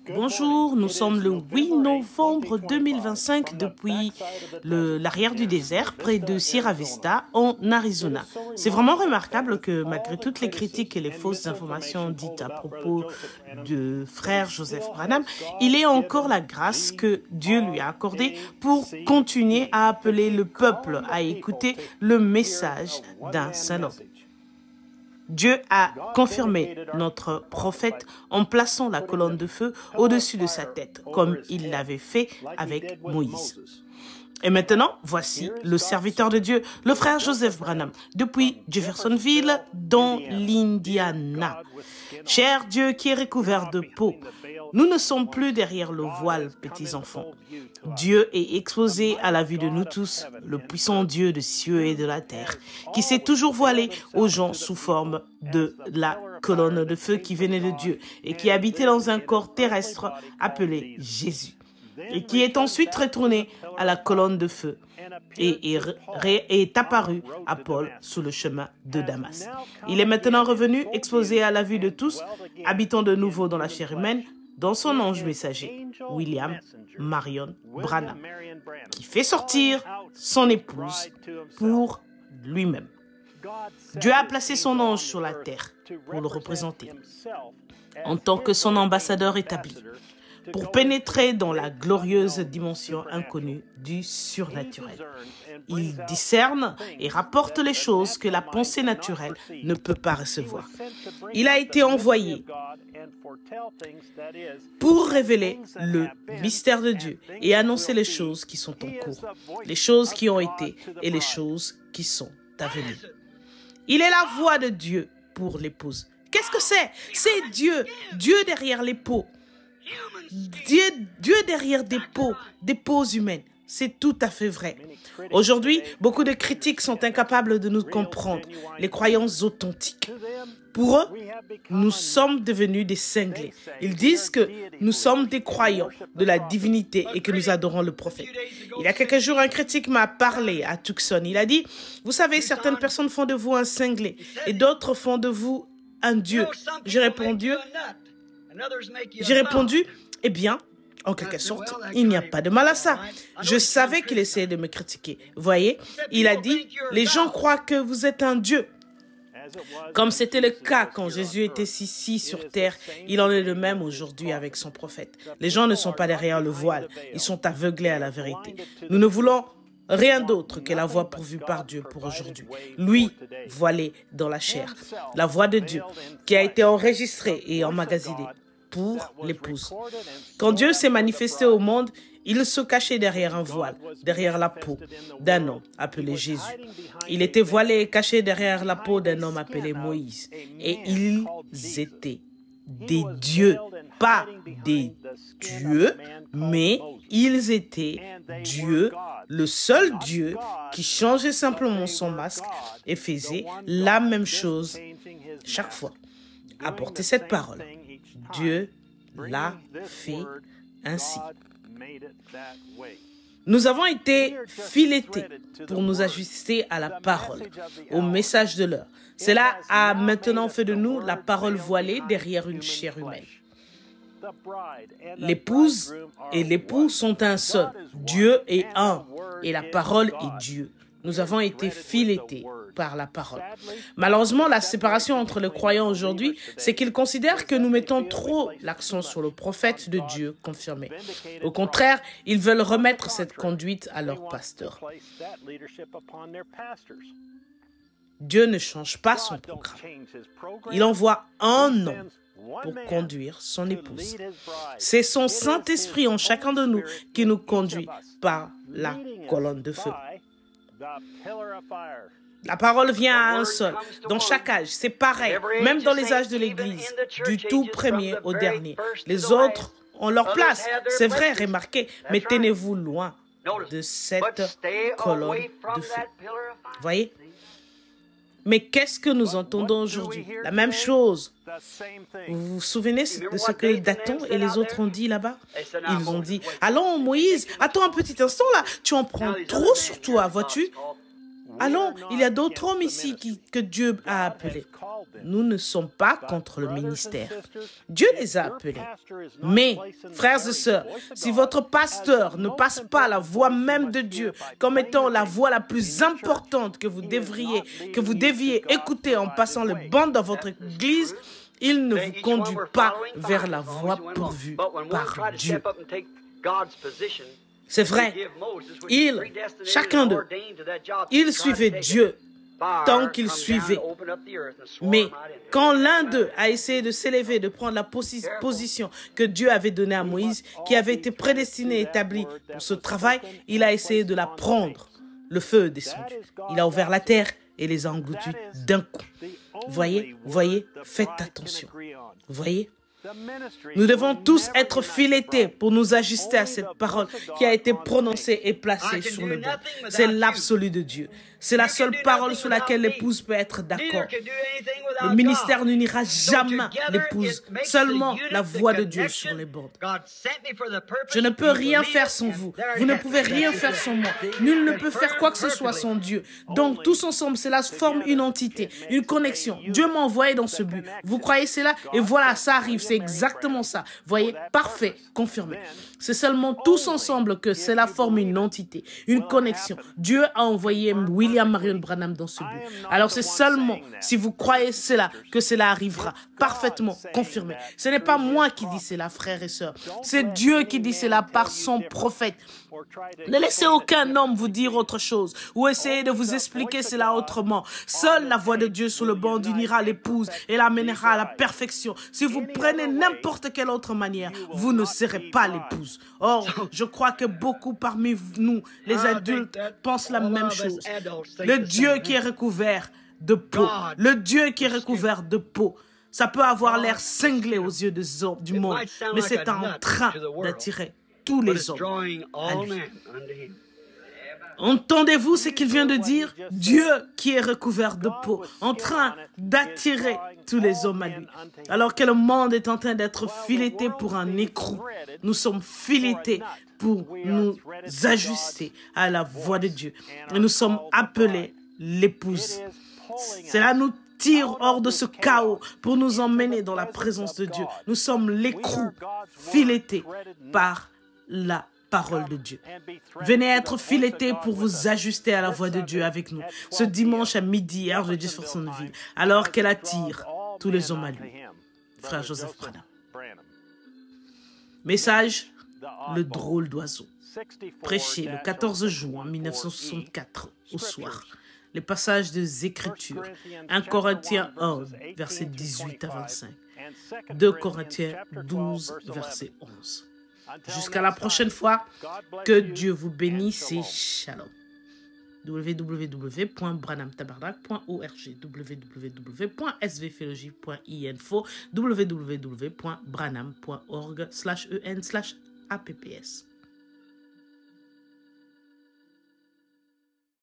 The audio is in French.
Bonjour, nous sommes le 8 novembre 2025 depuis l'arrière du désert, près de Sierra Vista, en Arizona. C'est vraiment remarquable que malgré toutes les critiques et les fausses informations dites à propos de frère Joseph Branham, il ait encore la grâce que Dieu lui a accordée pour continuer à appeler le peuple à écouter le message d'un seul homme. Dieu a confirmé notre prophète en plaçant la colonne de feu au-dessus de sa tête, comme il l'avait fait avec Moïse. Et maintenant, voici le serviteur de Dieu, le frère Joseph Branham, depuis Jeffersonville, dans l'Indiana. Cher Dieu qui est recouvert de peau, nous ne sommes plus derrière le voile, petits enfants. Dieu est exposé à la vue de nous tous, le puissant Dieu des cieux et de la terre, qui s'est toujours voilé aux gens sous forme de la colonne de feu qui venait de Dieu et qui habitait dans un corps terrestre appelé Jésus, et qui est ensuite retourné à la colonne de feu et est apparu à Paul sous le chemin de Damas. Il est maintenant revenu, exposé à la vue de tous, habitant de nouveau dans la chair humaine, dans son ange messager, William Marion Branham, qui fait sortir son épouse pour lui-même. Dieu a placé son ange sur la terre pour le représenter, en tant que son ambassadeur établi, pour pénétrer dans la glorieuse dimension inconnue du surnaturel. Il discerne et rapporte les choses que la pensée naturelle ne peut pas recevoir. Il a été envoyé pour révéler le mystère de Dieu et annoncer les choses qui sont en cours, les choses qui ont été et les choses qui sont à venir. Il est la voix de Dieu pour l'épouse. Qu'est-ce que c'est? C'est Dieu, Dieu derrière les peaux. Dieu derrière des peaux humaines. C'est tout à fait vrai. Aujourd'hui, beaucoup de critiques sont incapables de nous comprendre, les croyances authentiques. Pour eux, nous sommes devenus des cinglés. Ils disent que nous sommes des croyants de la divinité et que nous adorons le prophète. Il y a quelques jours, un critique m'a parlé à Tucson. Il a dit, vous savez, certaines personnes font de vous un cinglé et d'autres font de vous un dieu. J'ai répondu, eh bien, en quelque sorte, il n'y a pas de mal à ça. Je savais qu'il essayait de me critiquer. Voyez, il a dit, les gens croient que vous êtes un dieu. Comme c'était le cas quand Jésus était ici sur terre, il en est le même aujourd'hui avec son prophète. Les gens ne sont pas derrière le voile, ils sont aveuglés à la vérité. Nous ne voulons rien d'autre que la voix pourvue par Dieu pour aujourd'hui. Lui, voilé dans la chair, la voix de Dieu qui a été enregistrée et emmagasinée pour l'épouse. Quand Dieu s'est manifesté au monde, il se cachait derrière un voile, derrière la peau d'un homme appelé Jésus. Il était voilé et caché derrière la peau d'un homme appelé Moïse. Et ils étaient des dieux, pas des dieux, mais ils étaient Dieu, le seul Dieu qui changeait simplement son masque et faisait la même chose chaque fois. Apportez cette parole. Dieu l'a fait ainsi. Nous avons été filetés pour nous ajuster à la parole, au message de l'heure. Cela a maintenant fait de nous la parole voilée derrière une chair humaine. L'épouse et l'époux sont un seul. Dieu est un et la parole est Dieu. Nous avons été filetés par la parole. Malheureusement, la séparation entre les croyants aujourd'hui, c'est qu'ils considèrent que nous mettons trop l'accent sur le prophète de Dieu confirmé. Au contraire, ils veulent remettre cette conduite à leur pasteur. Dieu ne change pas son programme. Il envoie un homme pour conduire son épouse. C'est son Saint-Esprit en chacun de nous qui nous conduit par la colonne de feu. La parole vient à un seul, dans chaque âge, c'est pareil, même dans les âges de l'Église, du tout premier au dernier. Les autres ont leur place, c'est vrai, remarquez, mais tenez-vous loin de cette colonne de feu. Voyez? Mais qu'est-ce que nous entendons aujourd'hui? La même chose. Vous vous souvenez de ce que Dathan et les autres ont dit là-bas? Ils ont dit, allons Moïse, attends un petit instant là, tu en prends trop sur toi, vois-tu? Allons, il y a d'autres hommes ici que Dieu a appelés. Nous ne sommes pas contre le ministère. Dieu les a appelés. Mais, frères et sœurs, si votre pasteur ne passe pas la voix même de Dieu comme étant la voix la plus importante que vous deviez écouter en passant le banc dans votre église, il ne vous conduit pas vers la voie pourvue par Dieu. C'est vrai, chacun d'eux, ils suivaient Dieu tant qu'ils suivaient. Mais quand l'un d'eux a essayé de s'élever, de prendre la position que Dieu avait donnée à Moïse, qui avait été prédestiné et établi pour ce travail, il a essayé de la prendre. Le feu est descendu. Il a ouvert la terre et les a engloutis d'un coup. Voyez, faites attention. Voyez? Nous devons tous être filetés pour nous ajuster à cette parole qui a été prononcée et placée sur le banc. C'est l'absolu de Dieu. C'est la seule parole sur laquelle l'épouse peut être d'accord. Le ministère n'unira jamais l'épouse, seulement la voix de Dieu sur les bords. Je ne peux rien faire sans vous. Vous ne pouvez rien faire sans moi. Nul ne peut faire quoi que ce soit sans Dieu. Donc, tous ensemble, cela forme une entité, une connexion. Dieu m'a envoyé dans ce but. Vous croyez cela? Et voilà, ça arrive. C'est exactement ça. Voyez, parfait, confirmé. C'est seulement tous ensemble que cela forme une entité, une connexion. Dieu a envoyé William Marion Branham dans ce but. Alors c'est seulement si vous croyez cela que cela arrivera, parfaitement confirmé. Ce n'est pas moi qui dis cela, frères et sœurs. C'est Dieu qui dit cela par son prophète. Ne laissez aucun homme vous dire autre chose ou essayer de vous expliquer cela autrement. Seule la voix de Dieu sur le banc unira l'épouse et l'amènera à la perfection. Si vous prenez n'importe quelle autre manière, vous ne serez pas l'épouse. Or, je crois que beaucoup parmi nous, les adultes, pensent la même chose. Le Dieu qui est recouvert de peau, le Dieu qui est recouvert de peau, ça peut avoir l'air cinglé aux yeux du monde, mais c'est en train d'attirer tous les hommes à lui. Entendez-vous ce qu'il vient de dire? Dieu qui est recouvert de peau, en train d'attirer tous les hommes à lui. Alors que le monde est en train d'être fileté pour un écrou, nous sommes filetés pour nous ajuster à la voix de Dieu. Et nous sommes appelés l'épouse. Cela nous tire hors de ce chaos pour nous emmener dans la présence de Dieu. Nous sommes l'écrou fileté par la parole de Dieu. Venez être filetés pour vous ajuster à la voix de Dieu avec nous ce dimanche à midi, heure de Jeffersonville, alors qu'elle attire tous les hommes à lui. Frère Joseph Branham. Message, le drôle d'oiseau. Prêché le 14 juin 1964 au soir. Les passages des Écritures. 1 Corinthiens 11, versets 18 à 25. 2 Corinthiens 12, verset 11. Jusqu'à la prochaine fois, que Dieu vous bénisse et shalom. www.branhamtabernacle.org, www.svtheology.info, www.branham.org/en/apps.